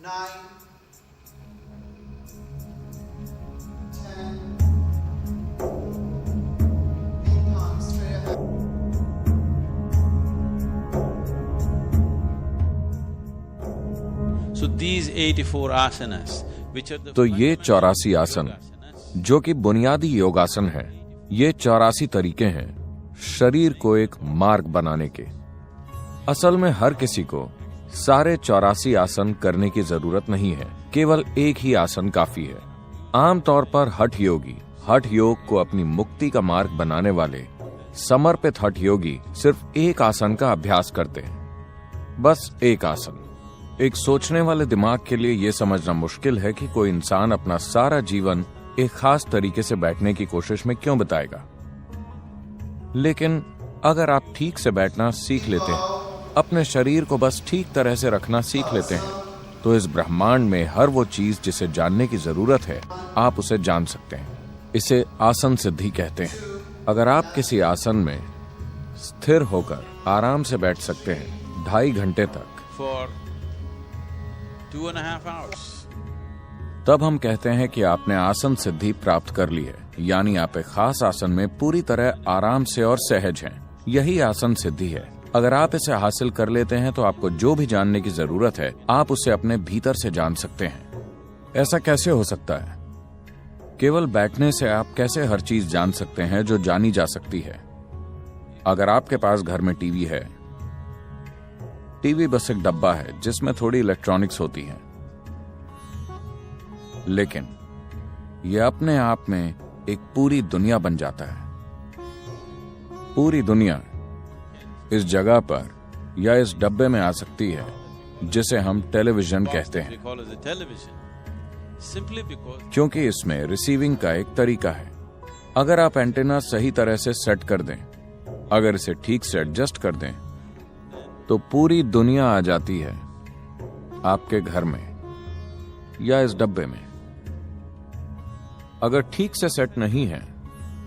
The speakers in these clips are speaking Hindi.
9, 10. Big palms straight ahead. So these 84 asanas, which are the तो ये 84 आसन जो कि बुनियादी योगासन है, ये 84 तरीके हैं शरीर को एक मार्ग बनाने के। असल में हर किसी को सारे 84 आसन करने की जरूरत नहीं है, केवल एक ही आसन काफी है। आमतौर पर हठ योग को अपनी मुक्ति का मार्ग बनाने वाले समर्पित हठ योगी सिर्फ एक आसन का अभ्यास करते हैं, बस एक आसन। एक सोचने वाले दिमाग के लिए यह समझना मुश्किल है कि कोई इंसान अपना सारा जीवन एक खास तरीके से बैठने की कोशिश में क्यों बिताएगा। लेकिन अगर आप ठीक से बैठना सीख लेते हैं, अपने शरीर को बस ठीक तरह से रखना सीख लेते हैं, तो इस ब्रह्मांड में हर वो चीज जिसे जानने की जरूरत है, आप उसे जान सकते हैं। इसे आसन सिद्धि कहते हैं। अगर आप किसी आसन में स्थिर होकर आराम से बैठ सकते हैं 2.5 घंटे तक, for 2.5 hours. तब हम कहते हैं कि आपने आसन सिद्धि प्राप्त कर ली है, यानी आप एक खास आसन में पूरी तरह आराम से और सहज हैं। यही आसन सिद्धि है। अगर आप इसे हासिल कर लेते हैं तो आपको जो भी जानने की जरूरत है, आप उसे अपने भीतर से जान सकते हैं। ऐसा कैसे हो सकता है? केवल बैठने से आप कैसे हर चीज जान सकते हैं जो जानी जा सकती है? अगर आपके पास घर में टीवी है, टीवी बस एक डब्बा है जिसमें थोड़ी इलेक्ट्रॉनिक्स होती है, लेकिन यह अपने आप में एक पूरी दुनिया बन जाता है। पूरी दुनिया इस जगह पर या इस डब्बे में आ सकती है जिसे हम टेलीविजन कहते हैं, We call it the television. Simply because क्योंकि इसमें रिसीविंग का एक तरीका है। अगर आप एंटीना सही तरह से सेट कर दें, अगर इसे ठीक से एडजस्ट कर दें, तो पूरी दुनिया आ जाती है आपके घर में या इस डब्बे में। अगर ठीक से सेट नहीं है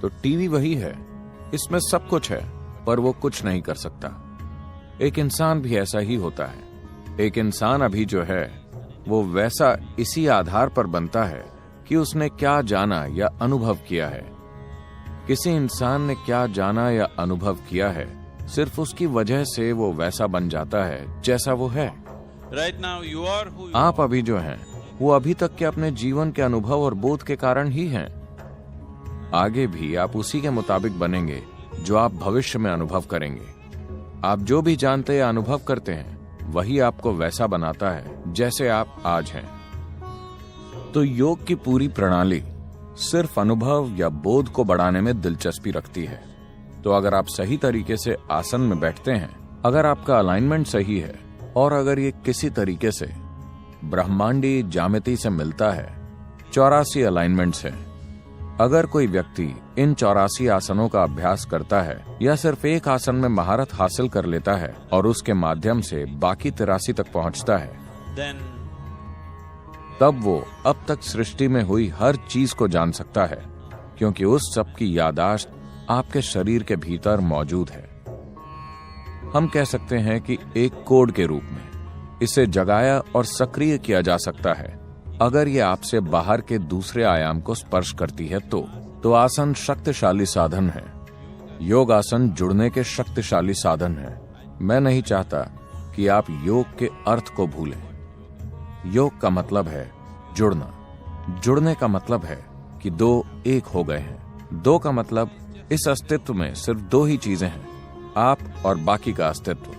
तो टीवी वही है, इसमें सब कुछ है, पर वो कुछ नहीं कर सकता। एक इंसान भी ऐसा ही होता है। एक इंसान अभी जो है वो वैसा इसी आधार पर बनता है कि उसने क्या जाना या अनुभव किया है। किसी इंसान ने क्या जाना या अनुभव किया है, सिर्फ उसकी वजह से वो वैसा बन जाता है जैसा वो है। right now you are who you आप अभी जो हैं, वो अभी तक के अपने जीवन के अनुभव और बोध के कारण ही हैं। आगे भी आप उसी के मुताबिक बनेंगे जो आप भविष्य में अनुभव करेंगे। आप जो भी जानते या अनुभव करते हैं, वही आपको वैसा बनाता है जैसे आप आज हैं। तो योग की पूरी प्रणाली सिर्फ अनुभव या बोध को बढ़ाने में दिलचस्पी रखती है। तो अगर आप सही तरीके से आसन में बैठते हैं, अगर आपका अलाइनमेंट सही है और अगर ये किसी तरीके से ब्रह्मांडी ज्यामिति से मिलता है, 84 अलाइनमेंट्स हैं। अगर कोई व्यक्ति इन 84 आसनों का अभ्यास करता है या सिर्फ एक आसन में महारत हासिल कर लेता है और उसके माध्यम से बाकी 83 तक पहुंचता है, then तब वो अब तक सृष्टि में हुई हर चीज को जान सकता है, क्योंकि उस सब की याददाश्त आपके शरीर के भीतर मौजूद है। हम कह सकते हैं कि एक कोड के रूप में इसे जगाया और सक्रिय किया जा सकता है। अगर ये आपसे बाहर के दूसरे आयाम को स्पर्श करती है तो आसन शक्तिशाली साधन है। योग आसन जुड़ने के शक्तिशाली साधन है। मैं नहीं चाहता कि आप योग के अर्थ को भूलें। योग का मतलब है जुड़ना। जुड़ने का मतलब है कि दो एक हो गए हैं। दो का मतलब इस अस्तित्व में सिर्फ दो ही चीजें हैं, आप और बाकी का अस्तित्व।